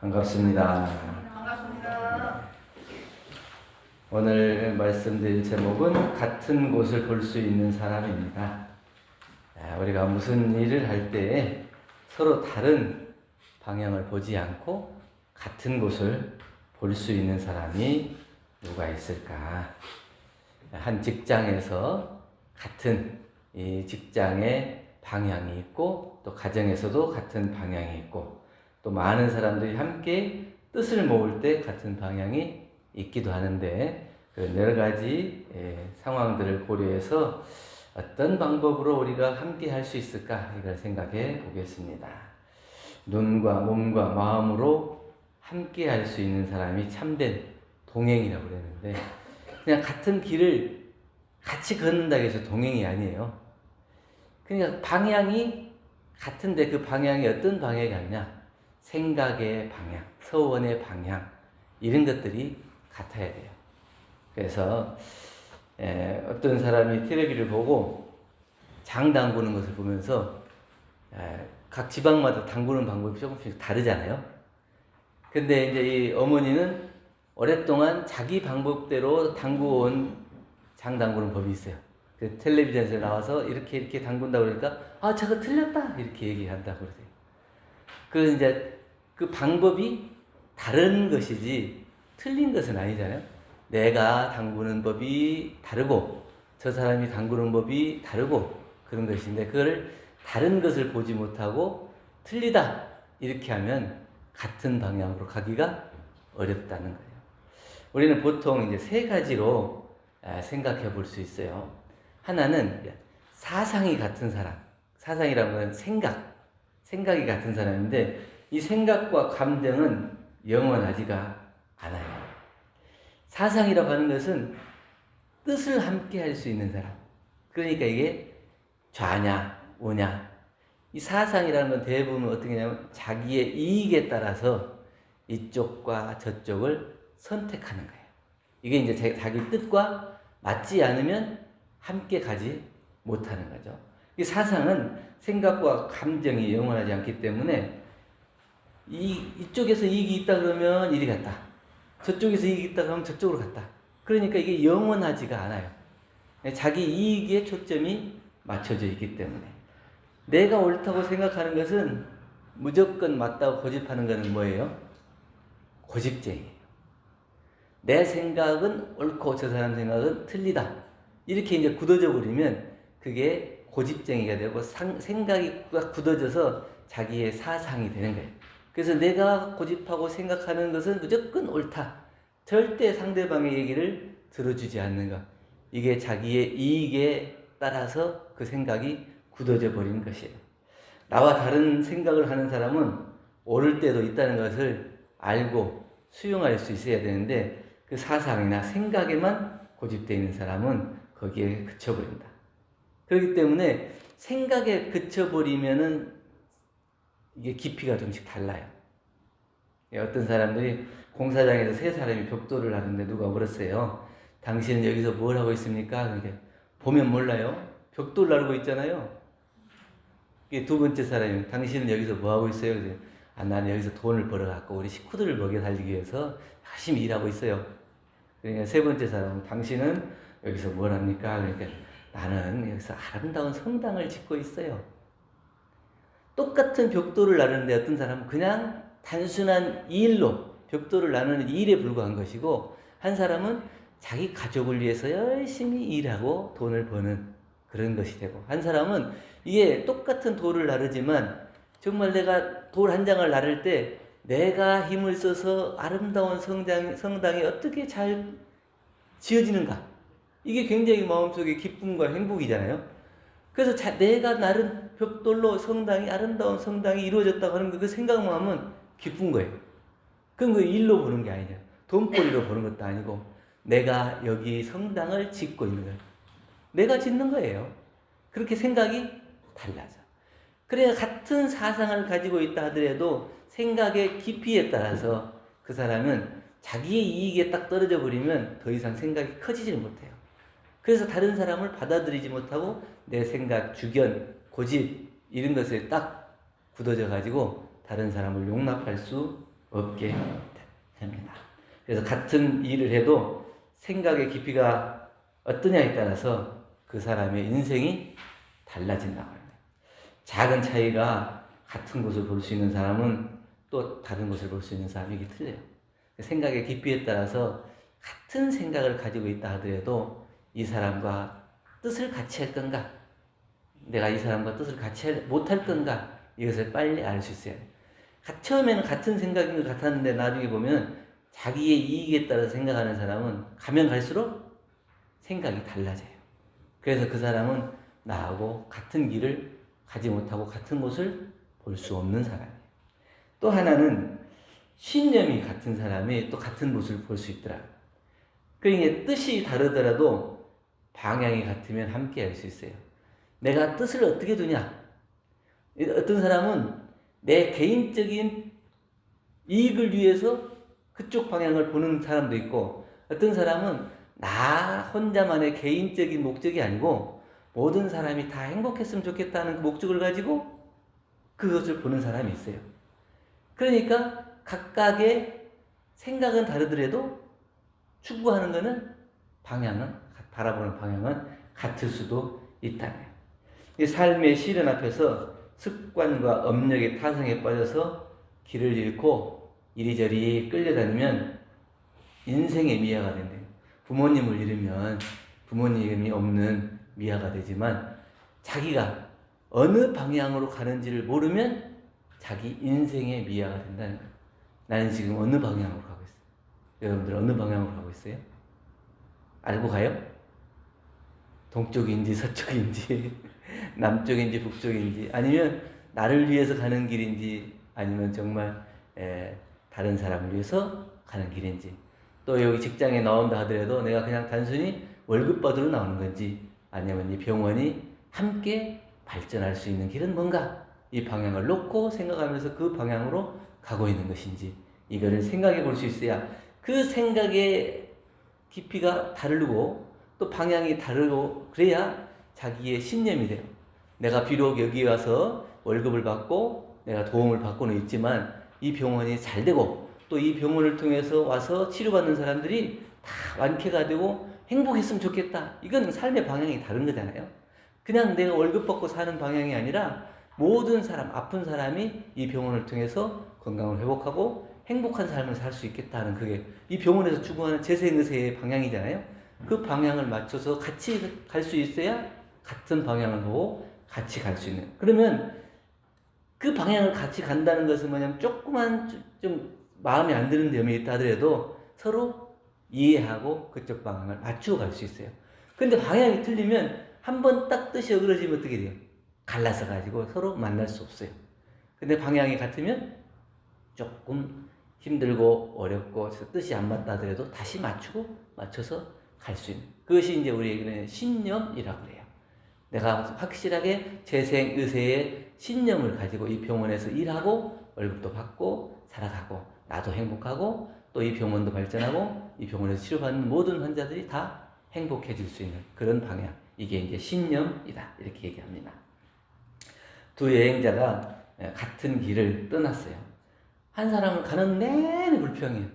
반갑습니다. 반갑습니다. 오늘 말씀드릴 제목은 같은 곳을 볼 수 있는 사람입니다. 우리가 무슨 일을 할 때 서로 다른 방향을 보지 않고 같은 곳을 볼 수 있는 사람이 누가 있을까? 한 직장에서 같은 이 직장의 방향이 있고, 또 가정에서도 같은 방향이 있고, 또 많은 사람들이 함께 뜻을 모을 때 같은 방향이 있기도 하는데, 그 여러 가지 상황들을 고려해서 어떤 방법으로 우리가 함께 할 수 있을까, 이걸 생각해 보겠습니다. 눈과 몸과 마음으로 함께 할 수 있는 사람이 참된 동행이라고 그랬는데, 그냥 같은 길을 같이 걷는다고 해서 동행이 아니에요. 그러니까 방향이 같은데 그 방향이 어떤 방향이 같냐? 생각의 방향, 서원의 방향, 이런 것들이 같아야 돼요. 그래서 어떤 사람이 텔레비를 보고 장 담그는 것을 보면서 각 지방마다 담그는 방법이 조금씩 다르잖아요. 근데 이제 이 어머니는 오랫동안 자기 방법대로 담그온 장 담그는 법이 있어요. 그 텔레비전에서 나와서 이렇게 담근다 그러니까 저거 틀렸다 이렇게 얘기한다고 그러세요. 그래서 이제 그 방법이 다른 것이지 틀린 것은 아니잖아요. 내가 담그는 법이 다르고 저 사람이 담그는 법이 다르고 그런 것인데, 그걸 다른 것을 보지 못하고 틀리다 이렇게 하면 같은 방향으로 가기가 어렵다는 거예요. 우리는 보통 이제 세 가지로 생각해 볼 수 있어요. 하나는 사상이 같은 사람. 사상이라는 건 생각이 같은 사람인데, 이 생각과 감정은 영원하지가 않아요. 사상이라고 하는 것은 뜻을 함께 할 수 있는 사람. 그러니까 이게 좌냐, 우냐. 이 사상이라는 건 대부분 어떻게 하냐면 자기의 이익에 따라서 이쪽과 저쪽을 선택하는 거예요. 이게 이제 자기 뜻과 맞지 않으면 함께 가지 못하는 거죠. 이 사상은 생각과 감정이 영원하지 않기 때문에 이쪽에서 이익이 있다 그러면 이리 갔다, 저쪽에서 이익이 있다 그러면 저쪽으로 갔다. 그러니까 이게 영원하지가 않아요. 자기 이익에 초점이 맞춰져 있기 때문에. 내가 옳다고 생각하는 것은 무조건 맞다고 고집하는 것은 뭐예요? 고집쟁이에요. 내 생각은 옳고 저 사람 생각은 틀리다, 이렇게 이제 굳어져 버리면 그게 고집쟁이가 되고 생각이 굳어져서 자기의 사상이 되는 거예요. 그래서 내가 고집하고 생각하는 것은 무조건 옳다, 절대 상대방의 얘기를 들어주지 않는 것, 이게 자기의 이익에 따라서 그 생각이 굳어져 버린 것이에요. 나와 다른 생각을 하는 사람은 옳을 때도 있다는 것을 알고 수용할 수 있어야 되는데, 그 사상이나 생각에만 고집되어 있는 사람은 거기에 그쳐버린다. 그렇기 때문에 생각에 그쳐버리면은 이게 깊이가 좀씩 달라요. 어떤 사람들이 공사장에서 세 사람이 벽돌을 하는데 누가 물었어요. 당신은 여기서 뭘 하고 있습니까? 그러니까 보면 몰라요. 벽돌 나르고 있잖아요. 두 번째 사람이 당신은 여기서 뭐 하고 있어요? 그래서 나는 여기서 돈을 벌어갖고 우리 식구들을 먹여 살리기 위해서 열심히 일하고 있어요. 그러니까 세 번째 사람은 당신은 여기서 뭘 합니까? 그러니까 나는 여기서 아름다운 성당을 짓고 있어요. 똑같은 벽돌을 나르는데 어떤 사람은 그냥 단순한 일로 벽돌을 나르는 일에 불과한 것이고, 한 사람은 자기 가족을 위해서 열심히 일하고 돈을 버는 그런 것이 되고, 한 사람은 이게 똑같은 돌을 나르지만 정말 내가 돌 한 장을 나를 때 내가 힘을 써서 아름다운 성당이 어떻게 잘 지어지는가, 이게 굉장히 마음속에 기쁨과 행복이잖아요. 그래서 내가 나른 벽돌로 아름다운 성당이 이루어졌다고 하는 그 생각만 하면 기쁜 거예요. 그럼 그 일로 보는 게 아니냐, 돈벌이로 보는 것도 아니고 내가 여기 성당을 짓고 있는 거예요. 내가 짓는 거예요. 그렇게 생각이 달라져. 그래야 같은 사상을 가지고 있다 하더라도 생각의 깊이에 따라서 그 사람은 자기의 이익에 딱 떨어져 버리면 더 이상 생각이 커지질 못해요. 그래서 다른 사람을 받아들이지 못하고 내 생각, 주견, 고집 이런 것에 딱 굳어져 가지고 다른 사람을 용납할 수 없게 됩니다. 그래서 같은 일을 해도 생각의 깊이가 어떠냐에 따라서 그 사람의 인생이 달라진다고 합니다. 작은 차이가 같은 것을 볼 수 있는 사람은 또 다른 것을 볼 수 있는 사람이 이게 틀려요. 생각의 깊이에 따라서 같은 생각을 가지고 있다 하더라도 이 사람과 뜻을 같이 할 건가? 내가 이 사람과 뜻을 같이 못할 건가? 이것을 빨리 알 수 있어요. 처음에는 같은 생각인 것 같았는데 나중에 보면 자기의 이익에 따라서 생각하는 사람은 가면 갈수록 생각이 달라져요. 그래서 그 사람은 나하고 같은 길을 가지 못하고 같은 곳을 볼 수 없는 사람이에요. 또 하나는 신념이 같은 사람이 또 같은 곳을 볼 수 있더라. 그러니까 뜻이 다르더라도 방향이 같으면 함께 할 수 있어요. 내가 뜻을 어떻게 두냐? 어떤 사람은 내 개인적인 이익을 위해서 그쪽 방향을 보는 사람도 있고, 어떤 사람은 나 혼자만의 개인적인 목적이 아니고 모든 사람이 다 행복했으면 좋겠다는 그 목적을 가지고 그것을 보는 사람이 있어요. 그러니까 각각의 생각은 다르더라도 추구하는 것은 방향은, 바라보는 방향은 같을 수도 있다는 거예요. 이 삶의 시련 앞에서 습관과 업력의 타성에 빠져서 길을 잃고 이리저리 끌려다니면 인생의 미아가 된대요. 부모님을 잃으면 부모님이 없는 미아가 되지만 자기가 어느 방향으로 가는지를 모르면 자기 인생의 미아가 된다는 거예요. 나는 지금 어느 방향으로 가고 있어요? 여러분들 어느 방향으로 가고 있어요? 알고 가요? 동쪽인지 서쪽인지 남쪽인지 북쪽인지, 아니면 나를 위해서 가는 길인지, 아니면 정말 다른 사람을 위해서 가는 길인지, 또 여기 직장에 나온다 하더라도 내가 그냥 단순히 월급 받으러 나오는 건지, 아니면 이 병원이 함께 발전할 수 있는 길은 뭔가, 이 방향을 놓고 생각하면서 그 방향으로 가고 있는 것인지, 이거를 생각해 볼 수 있어야 그 생각의 깊이가 다르고 또 방향이 다르고, 그래야 자기의 신념이 돼요. 내가 비록 여기 와서 월급을 받고 내가 도움을 받고는 있지만 이 병원이 잘 되고 또 이 병원을 통해서 와서 치료받는 사람들이 다 완쾌가 되고 행복했으면 좋겠다. 이건 삶의 방향이 다른 거잖아요. 그냥 내가 월급 받고 사는 방향이 아니라 모든 사람, 아픈 사람이 이 병원을 통해서 건강을 회복하고 행복한 삶을 살 수 있겠다는, 그게 이 병원에서 추구하는 재생의사의 방향이잖아요. 그 방향을 맞춰서 같이 갈 수 있어야 같은 방향을 보고 같이 갈 수 있는. 그러면 그 방향을 같이 간다는 것은 뭐냐면 조그만 좀 마음에 안 드는 점이 있다 하더라도 서로 이해하고 그쪽 방향을 맞추고 갈 수 있어요. 근데 방향이 틀리면 한번 딱 뜻이 어그러지면 어떻게 돼요? 갈라서 가지고 서로 만날 수 없어요. 근데 방향이 같으면 조금 힘들고 어렵고 뜻이 안 맞다 하더라도 다시 맞춰서 갈 수 있는, 그것이 이제 우리에게는 신념이라고 해요. 내가 확실하게 재생의사의 신념을 가지고 이 병원에서 일하고 월급도 받고 살아가고 나도 행복하고 또 이 병원도 발전하고 이 병원에서 치료받는 모든 환자들이 다 행복해질 수 있는 그런 방향, 이게 이제 신념이다, 이렇게 얘기합니다. 두 여행자가 같은 길을 떠났어요. 한 사람은 가는 내내 불평해요.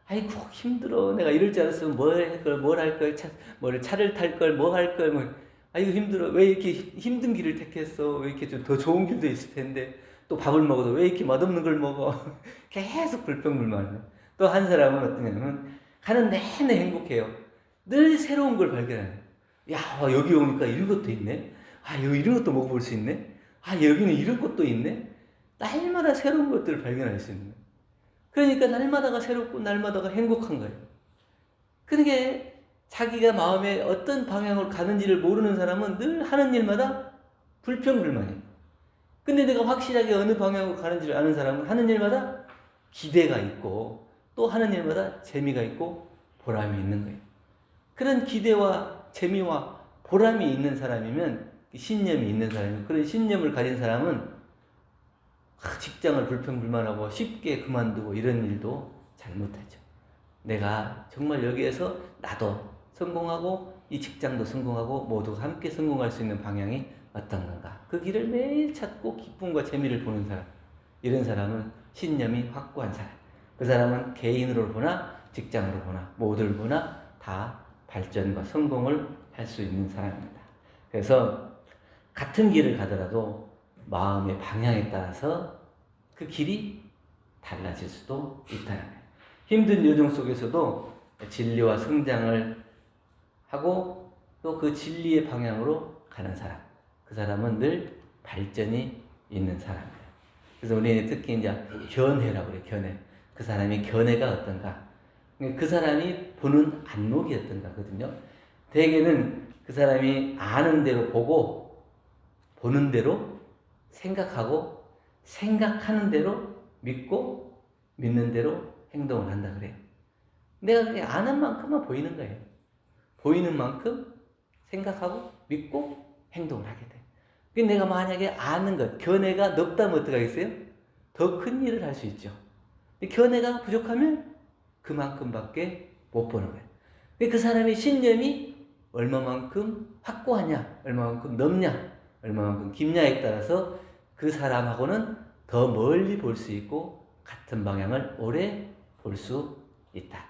아이고 힘들어, 내가 이럴 줄 알았으면 뭘 할 걸, 차를 탈 걸, 뭐 할 걸, 뭐. 아이고 힘들어, 왜 이렇게 힘든 길을 택했어, 왜 이렇게 좀 더 좋은 길도 있을 텐데, 또 밥을 먹어도 왜 이렇게 맛없는 걸 먹어. 계속 불평불만해요. 또 한 사람은 어떠냐면 가는 내내 행복해요. 늘 새로운 걸 발견해요. 야, 여기 오니까 이런 것도 있네. 아, 여기 이런 것도 먹어볼 수 있네. 아, 여기는 이런 것도 있네. 날마다 새로운 것들을 발견할 수 있는 거예요. 그러니까 날마다가 새롭고 날마다가 행복한 거예요. 그러니까 자기가 마음에 어떤 방향으로 가는지를 모르는 사람은 늘 하는 일마다 불평불만해요. 근데 내가 확실하게 어느 방향으로 가는지를 아는 사람은 하는 일마다 기대가 있고 또 하는 일마다 재미가 있고 보람이 있는 거예요. 그런 기대와 재미와 보람이 있는 사람이면, 신념이 있는 사람이면, 그런 신념을 가진 사람은 직장을 불평불만하고 쉽게 그만두고 이런 일도 잘 못하죠. 내가 정말 여기에서 나도 성공하고 이 직장도 성공하고 모두가 함께 성공할 수 있는 방향이 어떤 건가, 그 길을 매일 찾고 기쁨과 재미를 보는 사람, 이런 사람은 신념이 확고한 사람. 그 사람은 개인으로 보나 직장으로 보나 모두를 보나 다 발전과 성공을 할 수 있는 사람입니다. 그래서 같은 길을 가더라도 마음의 방향에 따라서 그 길이 달라질 수도 있다는 거예요. 힘든 여정 속에서도 진리와 성장을 하고 또 그 진리의 방향으로 가는 사람, 그 사람은 늘 발전이 있는 사람이에요. 그래서 우리는 특히 이제 견해라고 그래요. 견해. 그 사람이 견해가 어떤가? 그 사람이 보는 안목이 어떤가거든요. 대개는 그 사람이 아는 대로 보고 보는 대로 생각하고 생각하는 대로 믿고 믿는 대로 행동을 한다 그래요. 내가 그냥 아는 만큼만 보이는 거예요. 보이는 만큼 생각하고 믿고 행동을 하게 돼. 내가 만약에 아는 것, 견해가 넓다면 어떡하겠어요? 더 큰 일을 할 수 있죠. 견해가 부족하면 그만큼밖에 못 보는 거예요. 그 사람의 신념이 얼마만큼 확고하냐, 얼마만큼 넓냐, 얼마만큼 깊냐에 따라서 그 사람하고는 더 멀리 볼 수 있고 같은 방향을 오래 볼 수 있다.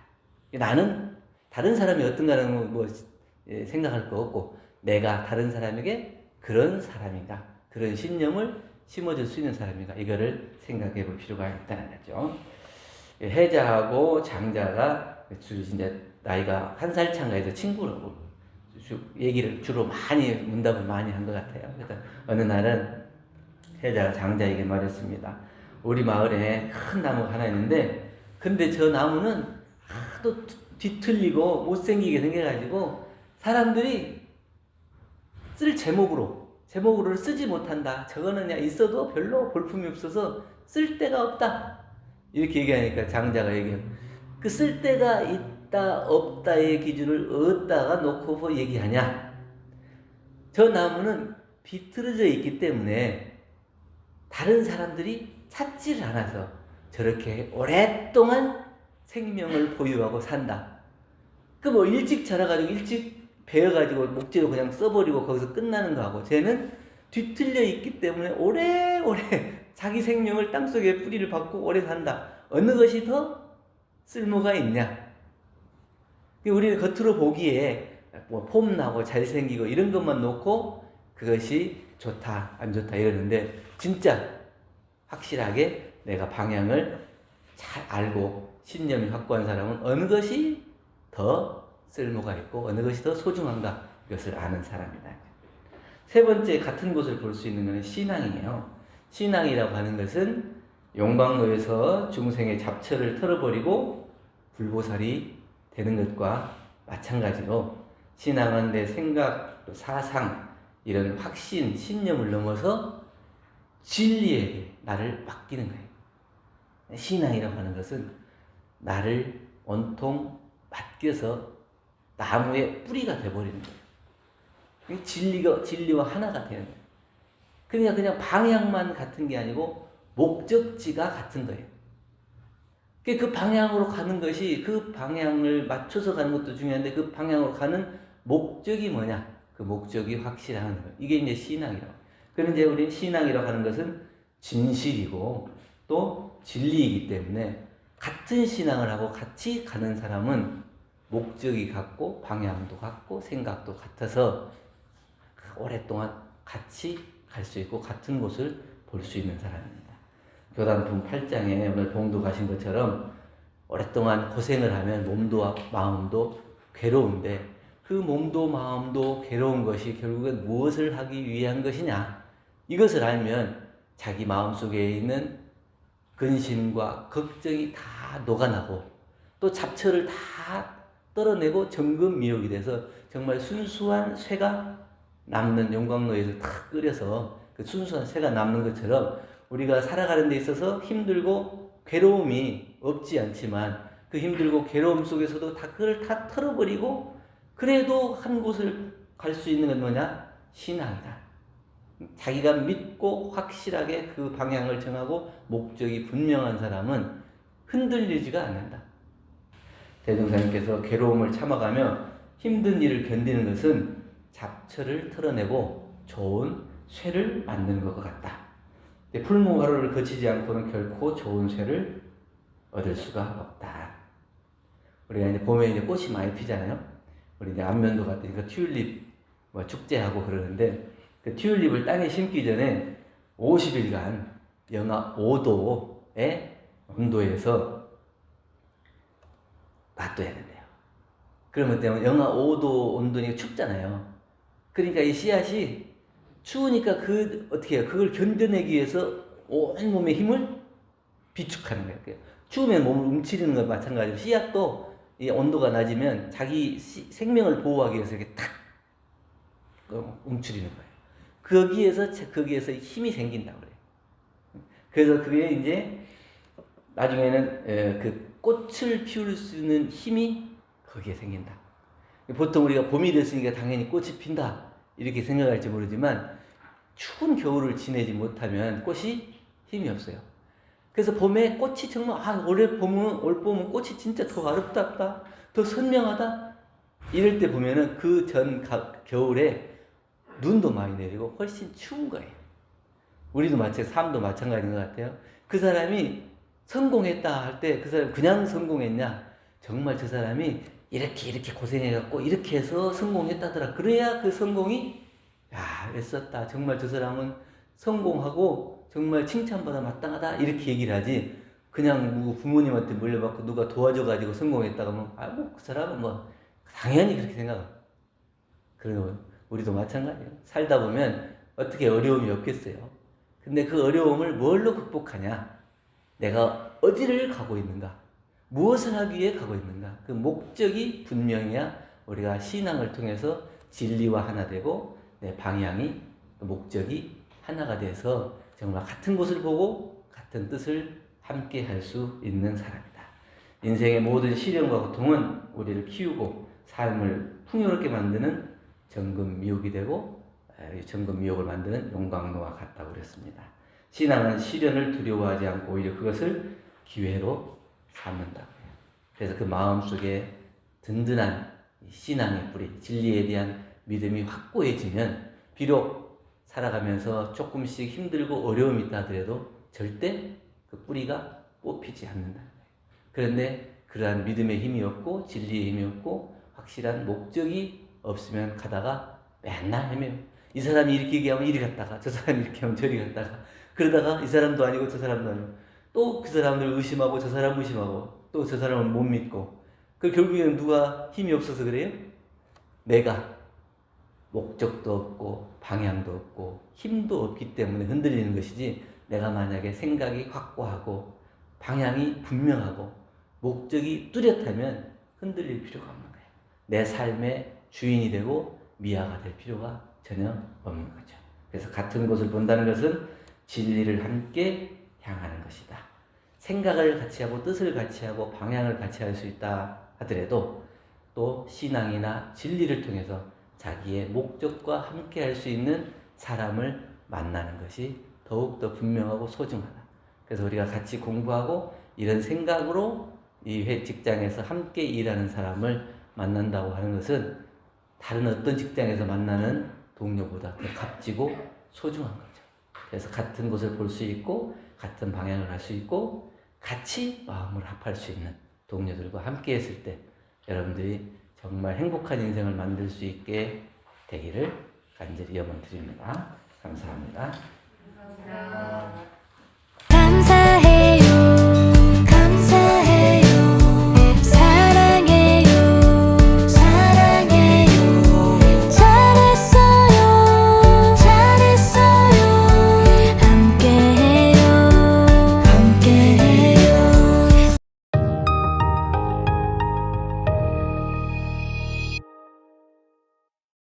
나는 다른 사람이 어떤가는 뭐 생각할 거 없고 내가 다른 사람에게 그런 사람인가, 그런 신념을 심어줄 수 있는 사람인가, 이거를 생각해 볼 필요가 있다는 거죠. 해자하고 장자가 이제 나이가 한 살 차이에서 친구라고 얘기를 주로 많이 문답을 많이 한 것 같아요. 그래서 어느 날은 해자가 장자에게 말했습니다. 우리 마을에 큰 나무가 하나 있는데 근데 저 나무는 하도 뒤틀리고 못생기게 생겨가지고 사람들이 쓸 제목으로 쓰지 못한다. 저거는 그냥 있어도 별로 볼품이 없어서 쓸 데가 없다. 이렇게 얘기하니까 장자가 얘기해요. 그 쓸 데가 있다 없다의 기준을 어디다가 놓고 얘기하냐. 저 나무는 비틀어져 있기 때문에 다른 사람들이 찾지를 않아서 저렇게 오랫동안 생명을 보유하고 산다. 그 뭐 일찍 자라가지고 일찍 베어가지고 목재로 그냥 써버리고 거기서 끝나는 거하고 쟤는 뒤틀려 있기 때문에 오래오래 자기 생명을 땅속에 뿌리를 박고 오래 산다. 어느 것이 더 쓸모가 있냐? 우리는 겉으로 보기에 뭐 폼나고 잘생기고 이런 것만 놓고 그것이 좋다 안 좋다 이러는데 진짜 확실하게 내가 방향을 잘 알고 신념이 확고한 사람은 어느 것이 더 쓸모가 있고 어느 것이 더 소중한가 이것을 아는 사람이다. 세 번째 같은 곳을 볼 수 있는 것은 신앙이에요. 신앙이라고 하는 것은 용광로에서 중생의 잡처를 털어버리고 불보살이 되는 것과 마찬가지로 신앙은 내 생각, 사상 이런 확신, 신념을 넘어서 진리에게 나를 맡기는 거예요. 신앙이라고 하는 것은 나를 온통 맡겨서 나무의 뿌리가 되어버리는 거예요. 진리와 하나가 되는 거예요. 그러니까 그냥 방향만 같은 게 아니고 목적지가 같은 거예요. 그 방향으로 가는 것이 그 방향을 맞춰서 가는 것도 중요한데 그 방향으로 가는 목적이 뭐냐? 그 목적이 확실한 거예요. 이게 이제 신앙이라고. 그런데 우리 신앙이라고 하는 것은 진실이고 또 진리이기 때문에 같은 신앙을 하고 같이 가는 사람은 목적이 같고 방향도 같고 생각도 같아서 오랫동안 같이 갈 수 있고 같은 곳을 볼 수 있는 사람입니다. 교단품 8장에 오늘 봉도 가신 것처럼 오랫동안 고생을 하면 몸도 마음도 괴로운데 그 몸도 마음도 괴로운 것이 결국은 무엇을 하기 위한 것이냐 이것을 알면 자기 마음속에 있는 근심과 걱정이 다 녹아나고 또 잡처를 다 떨어내고 정금미옥이 돼서 정말 순수한 쇠가 남는 용광로에서 탁 끓여서 그 순수한 쇠가 남는 것처럼 우리가 살아가는 데 있어서 힘들고 괴로움이 없지 않지만 그 힘들고 괴로움 속에서도 다 그걸 다 털어버리고 그래도 한 곳을 갈 수 있는 건 뭐냐? 신앙이다. 자기가 믿고 확실하게 그 방향을 정하고 목적이 분명한 사람은 흔들리지가 않는다. 대종사님께서 괴로움을 참아가며 힘든 일을 견디는 것은 잡처를 털어내고 좋은 쇠를 만드는 것 같다. 풀무화로를 거치지 않고는 결코 좋은 쇠를 얻을 수가 없다. 우리가 이제 봄에 이제 꽃이 많이 피잖아요. 우리 이제 안면도 같으니까 튤립 뭐 축제하고 그러는데 그 튤립을 땅에 심기 전에 50일간 영하 5도의 온도에서 놔둬야 된대요. 그러면 때문에 영하 5도 온도니까 춥잖아요. 그러니까 이 씨앗이 추우니까 어떻게 해요? 그걸 견뎌내기 위해서 온 몸의 힘을 비축하는 거예요. 추우면 몸을 움츠리는 것과 마찬가지로 씨앗도 이 온도가 낮으면 자기 생명을 보호하기 위해서 이렇게 탁 움츠리는 거예요. 거기에서 힘이 생긴다고 그래요. 그래서 그게 이제 나중에는 그 꽃을 피울 수 있는 힘이 거기에 생긴다. 보통 우리가 봄이 됐으니까 당연히 꽃이 핀다 이렇게 생각할지 모르지만 추운 겨울을 지내지 못하면 꽃이 힘이 없어요. 그래서 봄에 꽃이 정말 올 봄은 꽃이 진짜 더 아름답다, 더 선명하다 이럴 때 보면은 그 전 겨울에 눈도 많이 내리고 훨씬 추운 거예요. 우리도 삶도 마찬가지인 것 같아요. 그 사람이 성공했다 할 때 그 사람이 그냥 성공했냐? 정말 저 사람이 이렇게 고생해갖고 이렇게 해서 성공했다더라. 그래야 그 성공이 애썼다. 정말 저 사람은 성공하고 정말 칭찬받아 마땅하다. 이렇게 얘기를 하지. 그냥 부모님한테 물려받고 누가 도와줘가지고 성공했다가 그 사람은 당연히 그렇게 생각하고. 그리고 우리도 마찬가지예요. 살다 보면 어떻게 어려움이 없겠어요. 근데 그 어려움을 뭘로 극복하냐? 내가 어디를 가고 있는가? 무엇을 하기 위해 가고 있는가? 그 목적이 분명해야 우리가 신앙을 통해서 진리와 하나 되고 내 방향이 목적이 하나가 돼서 정말 같은 곳을 보고 같은 뜻을 함께 할 수 있는 사람이다. 인생의 모든 시련과 고통은 우리를 키우고 삶을 풍요롭게 만드는 정금미옥이 되고 정금미옥을 만드는 용광로와 같다고 그랬습니다. 신앙은 시련을 두려워하지 않고 오히려 그것을 기회로 삼는다고 해요. 그래서 그 마음속에 든든한 신앙의 뿌리, 진리에 대한 믿음이 확고해지면 비록 살아가면서 조금씩 힘들고 어려움이 있다 하더라도 절대 그 뿌리가 뽑히지 않는다. 그런데 그러한 믿음의 힘이 없고 진리의 힘이 없고 확실한 목적이 없으면 가다가 맨날 헤매요. 이 사람이 이렇게 얘기하면 이리 갔다가 저 사람이 이렇게 하면 저리 갔다가 그러다가 이 사람도 아니고 저 사람도 아니고 또 그 사람들 의심하고 저 사람 의심하고 또 저 사람은 못 믿고 그 결국에는 누가 힘이 없어서 그래요? 내가 목적도 없고 방향도 없고 힘도 없기 때문에 흔들리는 것이지 내가 만약에 생각이 확고하고 방향이 분명하고 목적이 뚜렷하면 흔들릴 필요가 없는 거예요. 내 삶의 주인이 되고 미아가 될 필요가 전혀 없는 거죠. 그래서 같은 곳을 본다는 것은 진리를 함께 향하는 것이다. 생각을 같이 하고 뜻을 같이 하고 방향을 같이 할 수 있다 하더라도 또 신앙이나 진리를 통해서 자기의 목적과 함께 할 수 있는 사람을 만나는 것이 더욱더 분명하고 소중하다. 그래서 우리가 같이 공부하고 이런 생각으로 이 직장에서 함께 일하는 사람을 만난다고 하는 것은 다른 어떤 직장에서 만나는 동료보다 더 값지고 소중한 거죠. 그래서 같은 곳을 볼 수 있고 같은 방향을 할 수 있고 같이 마음을 합할 수 있는 동료들과 함께 했을 때 여러분들이 정말 행복한 인생을 만들 수 있게 되기를 간절히 염원드립니다. 감사합니다. 감사합니다.